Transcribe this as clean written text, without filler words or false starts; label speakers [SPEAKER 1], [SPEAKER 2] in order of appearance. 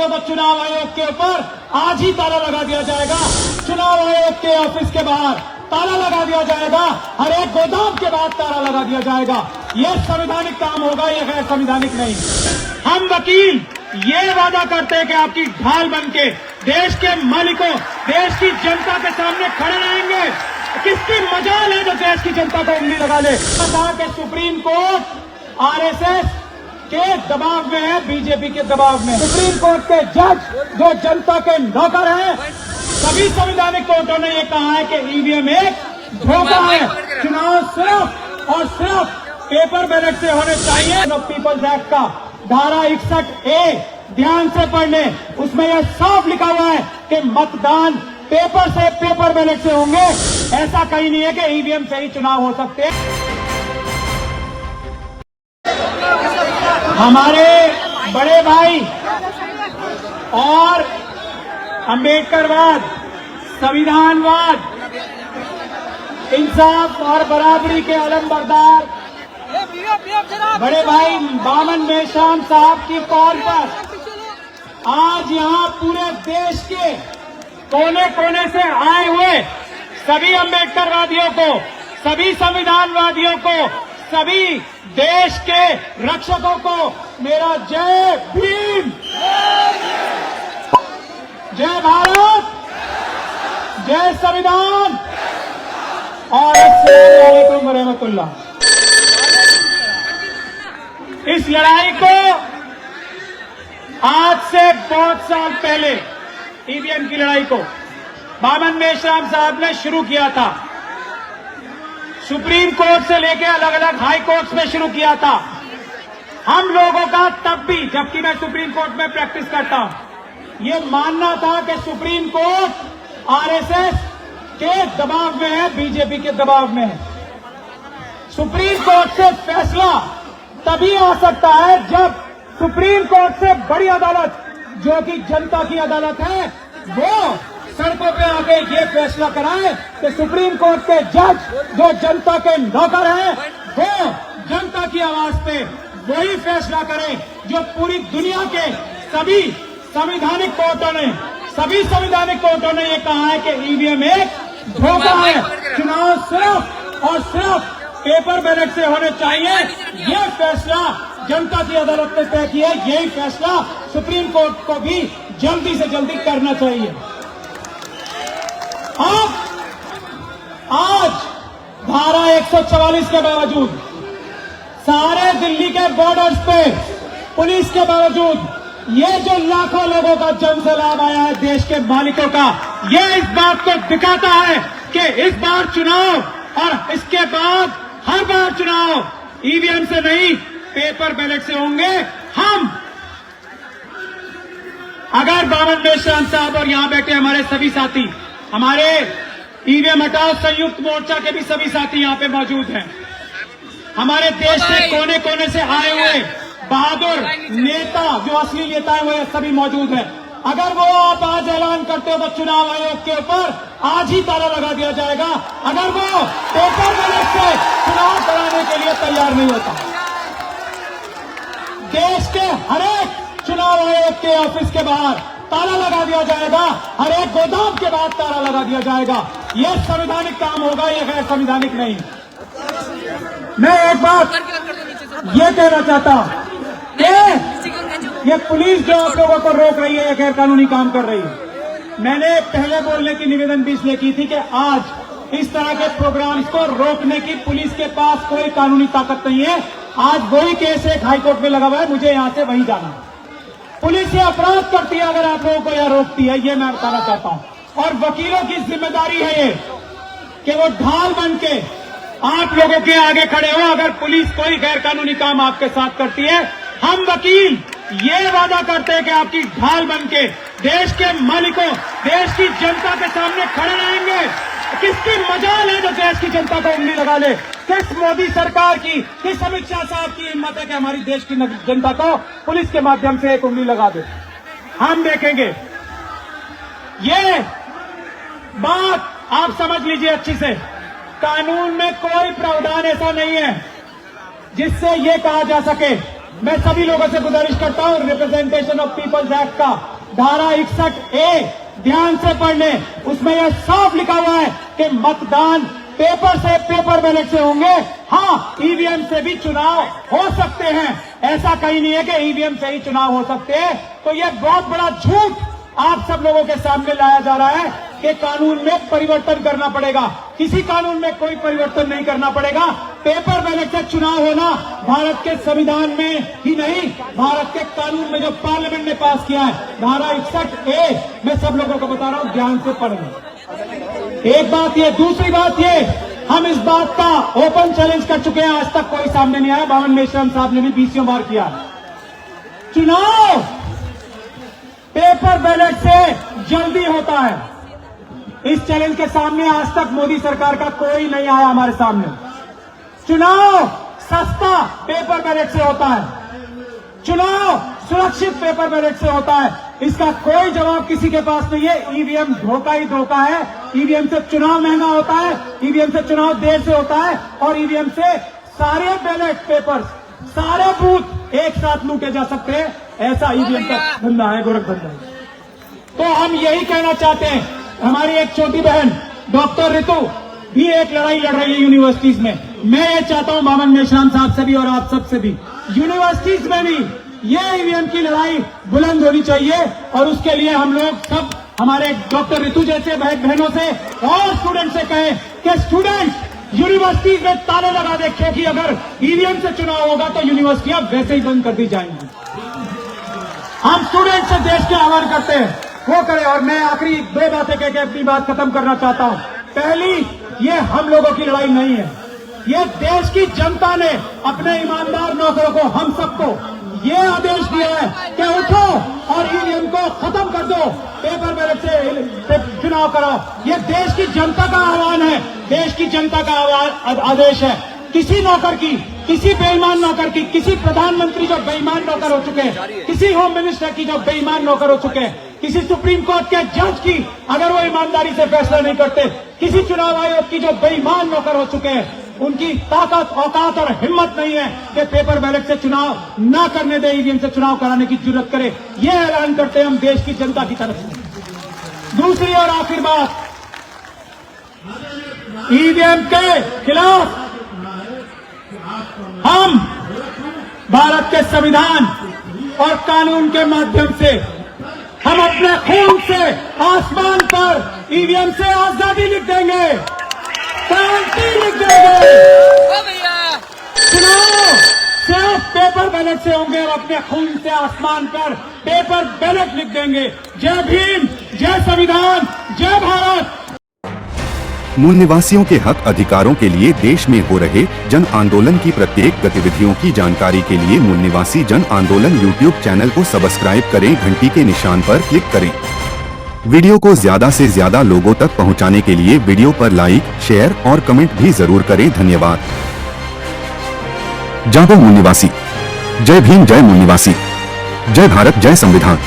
[SPEAKER 1] हो तो चुनाव आयोग के ऊपर आज ही ताला लगा दिया जाएगा। चुनाव आयोग के ऑफिस के बाहर ताला लगा दिया जाएगा। हर एक गोदाम के बाद ताला लगा दिया जाएगा। यह संवैधानिक काम होगा, यह गैर संवैधानिक नहीं। हम वकील ये वादा करते हैं कि आपकी ढाल बनके देश के मालिकों, देश की जनता के सामने खड़े रहेंगे। किसकी मजाल है जो देश की जनता को उंगली लगा ले। कहा कि सुप्रीम कोर्ट आरएसएस के दबाव में है, बीजेपी के दबाव में। सुप्रीम कोर्ट के जज जो जनता के नौकर हैं, सभी संवैधानिक कोर्टों ने यह कहा है कि ईवीएम एक धोखा है। चुनाव सिर्फ और सिर्फ पेपर बैलेट से होने चाहिए। पीपल्स एक्ट का धारा 61A ध्यान से पढ़ ले, उसमें यह साफ लिखा हुआ है कि मतदान पेपर बैलेट से होंगे। ऐसा कहीं नहीं है कि ईवीएम से ही चुनाव हो सकते हैं। हमारे बड़े भाई और अंबेडकरवाद, संविधानवाद, इंसाफ और बराबरी के अलमबरदार बड़े भाई बामन मेश्राम साहब की कॉल पर आज यहां पूरे देश के कोने कोने से आए हुए सभी अंबेडकरवादियों को, सभी संविधानवादियों को, सभी देश के रक्षकों को मेरा जय भीम, जय भारत, जय संविधान और अस्सलामु अलैकुम रहमतुल्लाह। इस लड़ाई को आज से बहुत साल पहले ईवीएम की लड़ाई को बामन मेश्राम साहब ने शुरू किया था। सुप्रीम कोर्ट से लेकर अलग अलग हाई कोर्ट्स में शुरू किया था। हम लोगों का तब भी, जबकि मैं सुप्रीम कोर्ट में प्रैक्टिस करता हूं, ये मानना था कि सुप्रीम कोर्ट आरएसएस के दबाव में है, बीजेपी के दबाव में है। सुप्रीम कोर्ट से फैसला तभी आ सकता है जब सुप्रीम कोर्ट से बड़ी अदालत, जो कि जनता की अदालत है, वो सड़कों पे आके ये फैसला कराए कि सुप्रीम कोर्ट के जज जो जनता के नौकर हैं, वो जनता की आवाज पे वही फैसला करें जो पूरी दुनिया के सभी संवैधानिक कोर्टों ने ये कहा है कि ईवीएम एक धोखा है। चुनाव सिर्फ और सिर्फ पेपर बैलेट से होने चाहिए। यह फैसला जनता की अदालत ने तय किया। यही फैसला सुप्रीम कोर्ट को भी जल्दी से जल्दी करना चाहिए। आज धारा 144 के बावजूद, सारे दिल्ली के बॉर्डर्स पे पुलिस के बावजूद, ये जो लाखों लोगों का जन सैलाब आया है देश के मालिकों का, ये इस बात को दिखाता है कि इस बार चुनाव और इसके बाद हर बार चुनाव ईवीएम से नहीं, पेपर बैलेट से होंगे। हम अगर बामन मेश्राम साहब और यहां बैठे हमारे सभी साथी, हमारे ईवीएम हटाओ संयुक्त मोर्चा के भी सभी साथी यहां पे मौजूद हैं, हमारे देश के कोने कोने से आए हुए बहादुर नेता जो असली नेता है वो सभी मौजूद हैं। अगर वो आप आज ऐलान करते हो तो चुनाव आयोग के ऊपर आज ही ताला लगा दिया जाएगा। अगर वो पेपर बैलेट से चुनाव कराने के लिए तैयार नहीं होता, देश के हर एक चुनाव आयोग के ऑफिस के बाहर ताला लगा दिया जाएगा। हर एक गोदाम के बाद ताला लगा दिया जाएगा। यह संवैधानिक काम होगा, यह गैर संवैधानिक नहीं। मैं एक बात ये कहना चाहता हूं कि ये पुलिस जो आप लोगों को रोक रही है, गैर कानूनी काम कर रही है। मैंने पहले बोलने की निवेदन भी इसलिए की थी कि आज इस तरह के प्रोग्राम्स को रोकने की पुलिस के पास कोई कानूनी ताकत नहीं है। आज वही केस एक हाईकोर्ट में लगा हुआ है, मुझे यहां से वहीं जाना है। पुलिस ये अपराध करती है अगर आप लोगों को यह रोकती है, ये मैं बताना चाहता हूं। और वकीलों की जिम्मेदारी है ये कि वो ढाल बन के आप लोगों के आगे खड़े हो। अगर पुलिस कोई गैर कानूनी काम आपके साथ करती है, हम वकील ये वादा करते हैं कि आपकी ढाल बनके देश के मालिकों, देश की जनता के सामने खड़े रहेंगे। किसकी मजाल है जो देश की जनता को उंगली लगा ले। किस मोदी सरकार की, किस अमित शाह साहब की हिम्मत है कि हमारी देश की जनता को पुलिस के माध्यम से एक उंगली लगा दे। हम देखेंगे। ये बात आप समझ लीजिए अच्छी से, कानून में कोई प्रावधान ऐसा नहीं है जिससे ये कहा जा सके। मैं सभी लोगों से गुजारिश करता हूं, रिप्रेजेंटेशन ऑफ पीपल्स एक्ट का धारा 61A ध्यान से पढ़ लें, उसमें यह साफ लिखा हुआ है कि मतदान पेपर बैलेट से होंगे। हाँ, ईवीएम से भी चुनाव हो सकते हैं, ऐसा कहीं नहीं है कि ईवीएम से ही चुनाव हो सकते हैं। तो यह बहुत बड़ा झूठ आप सब लोगों के सामने लाया जा रहा है कि कानून में परिवर्तन करना पड़ेगा। किसी कानून में कोई परिवर्तन नहीं करना पड़ेगा। पेपर बैलेट से चुनाव होना भारत के संविधान में ही नहीं, भारत के कानून में जो पार्लियामेंट ने पास किया है, धारा 61A, मैं सब लोगों को बता रहा हूं, ध्यान से पढ़ें। एक बात ये, दूसरी बात ये, हम इस बात का ओपन चैलेंज कर चुके हैं, आज तक कोई सामने नहीं आया। बावन मेश्राम साहब ने भी 20 बार किया। चुनाव पेपर बैलेट से जल्दी होता है। इस चैलेंज के सामने आज तक मोदी सरकार का कोई नहीं आया हमारे सामने। चुनाव सस्ता पेपर बैलेट से होता है, चुनाव सुरक्षित पेपर बैलेट से होता है। इसका कोई जवाब किसी के पास नहीं है। ईवीएम धोखा ही धोखा है। ईवीएम से चुनाव महंगा होता है, ईवीएम से चुनाव देर से होता है, और ईवीएम से सारे बैलेट पेपर्स, सारे बूथ एक साथ लूटे जा सकते हैं। ऐसा ईवीएम का धंधा है, गोरख धंधा है। तो हम यही कहना चाहते हैं, हमारी एक छोटी बहन डॉक्टर ऋतु भी एक लड़ाई लड़ रही है यूनिवर्सिटीज में। मैं ये चाहता हूं बावन मेश्राम साहब से भी और आप सब से भी, यूनिवर्सिटीज में भी ये ईवीएम की लड़ाई बुलंद होनी चाहिए। और उसके लिए हम लोग सब हमारे डॉक्टर ऋतु जैसे बहनों से और स्टूडेंट से कहें कि स्टूडेंट यूनिवर्सिटीज में ताले लगा दे, क्योंकि अगर ईवीएम से चुनाव होगा तो यूनिवर्सिटियां वैसे ही बंद कर दी जाएंगी। हम स्टूडेंट से देश के आह्वान करते हैं, वो करें। और मैं आखिरी 2 बातें कहकर अपनी बात खत्म करना चाहता हूं। पहली, ये हम लोगों की लड़ाई नहीं है, ये देश की जनता ने अपने ईमानदार नौकरों को, हम सबको ये आदेश दिया है कि उठो और ईवीएम को खत्म कर दो, पेपर बैलेट से चुनाव कराओ। ये देश की जनता का आह्वान है, देश की जनता का आदेश है। किसी नौकर की, किसी बेईमान नौकर की, किसी प्रधानमंत्री जो बेईमान नौकर हो चुके हैं, किसी होम मिनिस्टर की जो बेईमान नौकर हो चुके हैं, किसी सुप्रीम कोर्ट के जज की अगर वो ईमानदारी से फैसला नहीं करते, किसी चुनाव आयोग की जो बेईमान नौकर हो चुके हैं, उनकी ताकत, औकात और हिम्मत नहीं है कि पेपर बैलेट से चुनाव न करने दे, ईवीएम से चुनाव कराने की जरूरत करे। ये ऐलान करते हैं हम देश की जनता की तरफ से। दूसरी और आखिरी बात, ईवीएम के खिलाफ हम भारत के संविधान और कानून के माध्यम से हम अपने खून से आसमान पर ईवीएम से आजादी लिख देंगे, क्रांति लिख देंगे। चुनाव सिर्फ पेपर बैलेट से होंगे और अपने खून से आसमान पर पेपर बैलेट लिख देंगे। जय भीम, जय संविधान, जय भारत।
[SPEAKER 2] मूल निवासियों के हक अधिकारों के लिए देश में हो रहे जन आंदोलन की प्रत्येक गतिविधियों की जानकारी के लिए मूल निवासी जन आंदोलन यूट्यूब चैनल को सब्सक्राइब करें, घंटी के निशान पर क्लिक करें। वीडियो को ज्यादा से ज्यादा लोगों तक पहुंचाने के लिए वीडियो पर लाइक, शेयर और कमेंट भी जरूर करें। धन्यवाद। जागो मूल निवासी, जय भीम, जय मूल निवासी, जय भारत, जय संविधान।